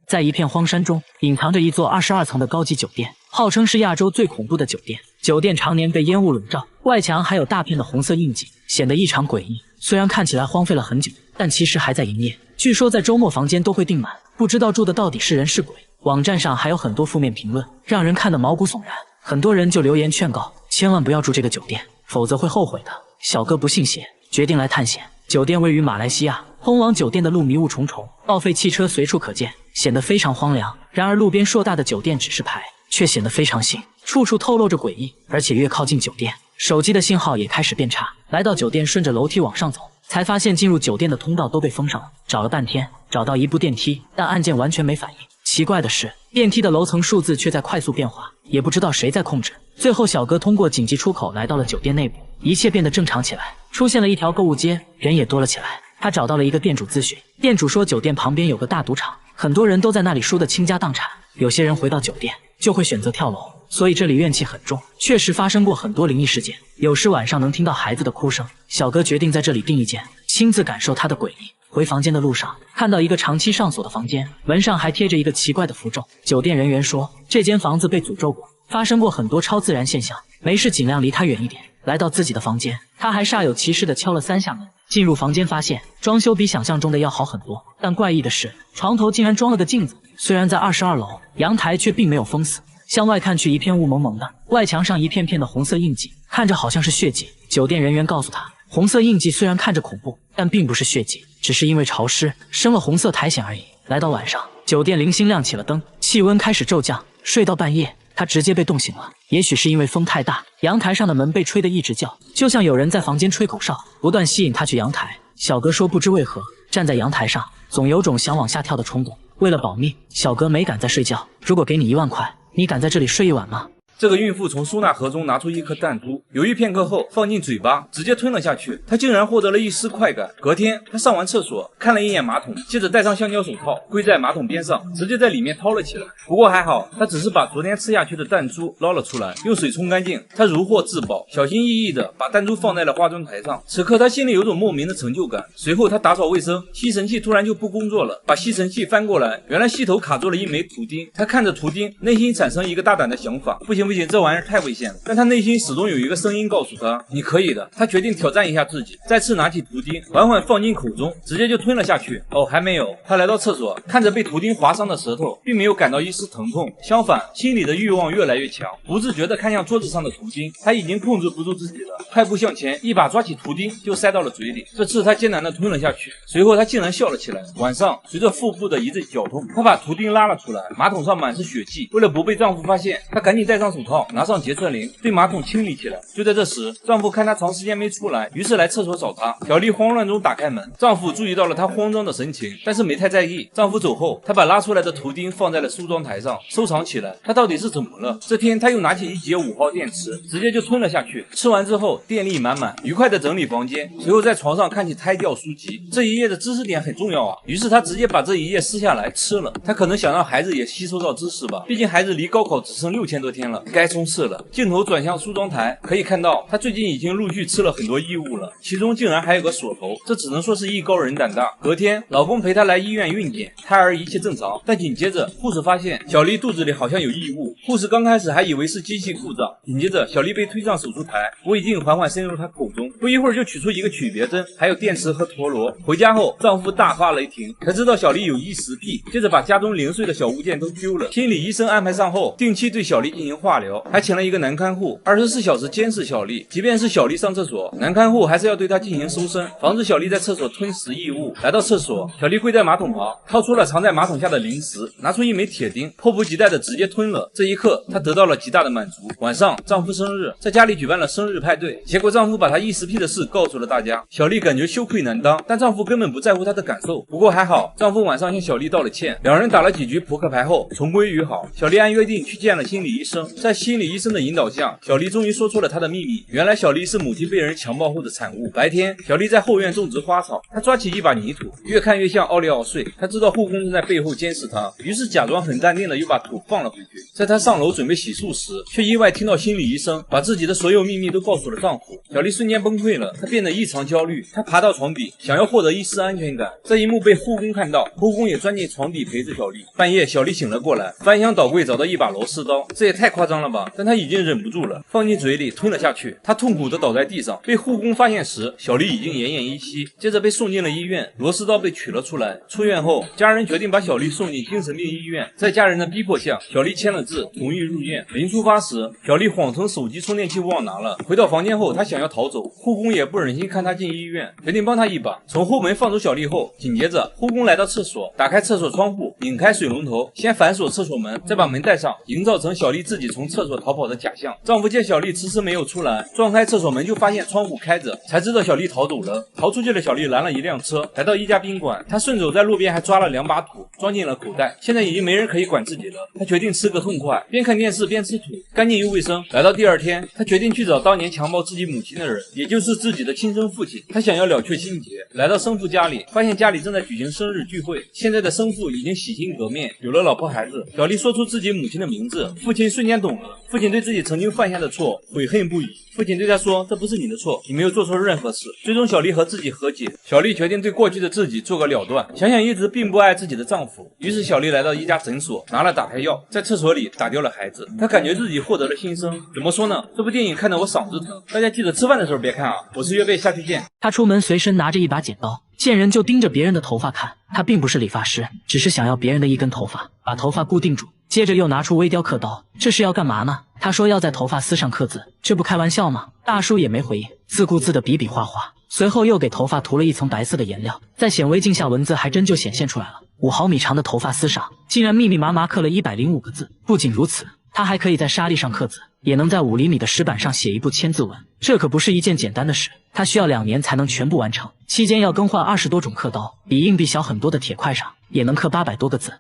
在一片荒山中，隐藏着一座22层的高级酒店，号称是亚洲最恐怖的酒店。酒店常年被烟雾笼罩，外墙还有大片的红色印记，显得异常诡异。虽然看起来荒废了很久，但其实还在营业。据说在周末房间都会订满，不知道住的到底是人是鬼。网站上还有很多负面评论，让人看得毛骨悚然。很多人就留言劝告，千万不要住这个酒店，否则会后悔的。小哥不信邪，决定来探险。酒店位于马来西亚，通往酒店的路迷雾重重，报废汽车随处可见，显得非常荒凉。然而路边硕大的酒店指示牌却显得非常新，处处透露着诡异。而且越靠近酒店，手机的信号也开始变差。来到酒店，顺着楼梯往上走，才发现进入酒店的通道都被封上了。找了半天，找到一部电梯，但按键完全没反应。奇怪的是，电梯的楼层数字却在快速变化，也不知道谁在控制。最后小哥通过紧急出口来到了酒店内部，一切变得正常起来，出现了一条购物街，人也多了起来。他找到了一个店主咨询，店主说酒店旁边有个大赌场，很多人都在那里输得倾家荡产，有些人回到酒店就会选择跳楼，所以这里怨气很重。确实发生过很多灵异事件，有时晚上能听到孩子的哭声。小哥决定在这里订一间，亲自感受它的诡异。回房间的路上，看到一个长期上锁的房间，门上还贴着一个奇怪的符咒。酒店人员说，这间房子被诅咒过，发生过很多超自然现象，没事尽量离它远一点。来到自己的房间，他还煞有其事地敲了3下门。进入房间发现装修比想象中的要好很多，但怪异的是，床头竟然装了个镜子。虽然在22楼，阳台却并没有封死，向外看去一片雾蒙蒙的，外墙上一片片的红色印记，看着好像是血迹。酒店人员告诉他，红色印记虽然看着恐怖，但并不是血迹，只是因为潮湿生了红色苔藓而已。来到晚上，酒店零星亮起了灯，气温开始骤降，睡到半夜他直接被冻醒了。也许是因为风太大，阳台上的门被吹得一直叫，就像有人在房间吹口哨，不断吸引他去阳台。小哥说不知为何站在阳台上，总有种想往下跳的冲动。为了保命，小哥没敢再睡觉。如果给你1万块，你敢在这里睡一晚吗？这个孕妇从收纳盒中拿出一颗弹珠，犹豫片刻后放进嘴巴，直接吞了下去。她竟然获得了一丝快感。隔天，她上完厕所，看了一眼马桶，接着戴上橡胶手套，跪在马桶边上，直接在里面掏了起来。不过还好，她只是把昨天吃下去的弹珠捞了出来，用水冲干净。她如获至宝，小心翼翼地把弹珠放在了化妆台上。此刻她心里有种莫名的成就感。随后她打扫卫生，吸尘器突然就不工作了，把吸尘器翻过来，原来系头卡住了一枚图钉。她看着图钉，内心产生一个大胆的想法：不行，这玩意儿太危险了。但他内心始终有一个声音告诉他，你可以的。他决定挑战一下自己，再次拿起图钉，缓缓放进口中，直接就吞了下去。哦，还没有。他来到厕所，看着被图钉划伤的舌头，并没有感到一丝疼痛，相反，心里的欲望越来越强，不自觉地看向桌子上的图钉。他已经控制不住自己了，快步向前，一把抓起图钉就塞到了嘴里。这次他艰难地吞了下去，随后他竟然笑了起来。晚上，随着腹部的一阵绞痛，他把图钉拉了出来，马桶上满是血迹。为了不被丈夫发现，她赶紧戴上手套，拿上洁厕灵，对马桶清理起来。就在这时，丈夫看她长时间没出来，于是来厕所找她。小丽慌乱中打开门，丈夫注意到了她慌张的神情，但是没太在意。丈夫走后，她把拉出来的图钉放在了梳妆台上，收藏起来。她到底是怎么了？这天，她又拿起一节5号电池，直接就吞了下去。吃完之后，电力满满，愉快地整理房间，随后在床上看起胎教书籍。这一页的知识点很重要啊，于是她直接把这一页撕下来吃了。她可能想让孩子也吸收到知识吧，毕竟孩子离高考只剩6000多天了，该冲刺了。镜头转向梳妆台，可以看到她最近已经陆续吃了很多异物了，其中竟然还有个锁头，这只能说是艺高人胆大。隔天，老公陪她来医院孕检，胎儿一切正常，但紧接着护士发现小丽肚子里好像有异物，护士刚开始还以为是机器故障，紧接着小丽被推上手术台，胃镜缓缓深入她口中，不一会儿就取出一个曲别针，还有电池和陀螺。回家后，丈夫大发雷霆，才知道小丽有异食癖，接着把家中零碎的小物件都丢了。心理医生安排上后，定期对小丽进行化化疗，还请了一个男看护，24小时监视小丽。即便是小丽上厕所，男看护还是要对她进行搜身，防止小丽在厕所吞食异物。来到厕所，小丽跪在马桶旁，掏出了藏在马桶下的零食，拿出一枚铁钉，迫不及待的直接吞了。这一刻，她得到了极大的满足。晚上，丈夫生日，在家里举办了生日派对，结果丈夫把她异食癖的事告诉了大家。小丽感觉羞愧难当，但丈夫根本不在乎她的感受。不过还好，丈夫晚上向小丽道了歉，两人打了几局扑克牌后重归于好。小丽按约定去见了心理医生，在心理医生的引导下，小丽终于说出了她的秘密。原来小丽是母亲被人强暴后的产物。白天，小丽在后院种植花草，她抓起一把泥土，越看越像奥利奥税。她知道护工正在背后监视她，于是假装很淡定的又把土放了回去。在她上楼准备洗漱时，却意外听到心理医生把自己的所有秘密都告诉了丈夫。小丽瞬间崩溃了，她变得异常焦虑，她爬到床底，想要获得一丝安全感。这一幕被护工看到，护工也钻进床底陪着小丽。半夜，小丽醒了过来，翻箱倒柜找到一把螺丝刀，这也太夸张了吧！但她已经忍不住了，放进嘴里吞了下去。她痛苦地倒在地上，被护工发现时，小丽已经奄奄一息。接着被送进了医院，螺丝刀被取了出来。出院后，家人决定把小丽送进精神病医院。在家人的逼迫下，小丽签了字，同意入院。临出发时，小丽谎称手机充电器忘拿了。回到房间后，她想要逃走，护工也不忍心看她进医院，决定帮她一把。从后门放走小丽后，紧接着护工来到厕所，打开厕所窗户，拧开水龙头，先反锁厕所门，再把门带上，营造成小丽自己从厕所逃跑的假象。丈夫见小丽迟迟没有出来，撞开厕所门就发现窗户开着，才知道小丽逃走了。逃出去的小丽拦了一辆车，来到一家宾馆，她顺手在路边还抓了2把土，装进了口袋。现在已经没人可以管自己了，她决定吃个痛快，边看电视边吃土，干净又卫生。来到第二天，她决定去找当年强暴自己母亲的人，也就是自己的亲生父亲。她想要了却心结，来到生父家里，发现家里正在举行生日聚会。现在的生父已经洗心革面，有了老婆孩子。小丽说出自己母亲的名字，父亲瞬间懂了。父亲对自己曾经犯下的错悔恨不已。父亲对她说，这不是你的错，你没有做错任何事。最终小丽和自己和解，小丽决定对过去的自己做个了断。想想一直并不爱自己的丈夫，于是小丽来到一家诊所，拿了打胎药，在厕所里打掉了孩子。她感觉自己获得了新生。怎么说呢？这部电影看得我嗓子疼，大家记得吃饭的时候别看啊。我是岳贝，下期见。她出门随身拿着一把剪刀，见人就盯着别人的头发看。她并不是理发师，只是想要别人的一根头发，把头发固定住。接着又拿出微雕刻刀，这是要干嘛呢？他说要在头发丝上刻字，这不开玩笑吗？大叔也没回应，自顾自的比比划划。随后又给头发涂了一层白色的颜料，在显微镜下文字还真就显现出来了。5毫米长的头发丝上，竟然密密麻麻刻了105个字。不仅如此，他还可以在沙粒上刻字，也能在5厘米的石板上写一部千字文。这可不是一件简单的事，他需要2年才能全部完成，期间要更换20多种刻刀，比硬币小很多的铁块上也能刻800多个字。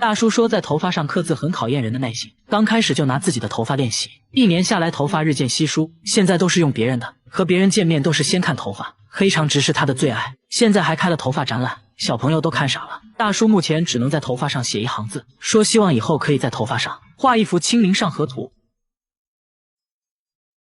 大叔说，在头发上刻字很考验人的耐心，刚开始就拿自己的头发练习，1年下来头发日渐稀疏，现在都是用别人的，和别人见面都是先看头发。黑长直是他的最爱，现在还开了头发展览，小朋友都看傻了。大叔目前只能在头发上写1行字，说希望以后可以在头发上画一幅清明上河图。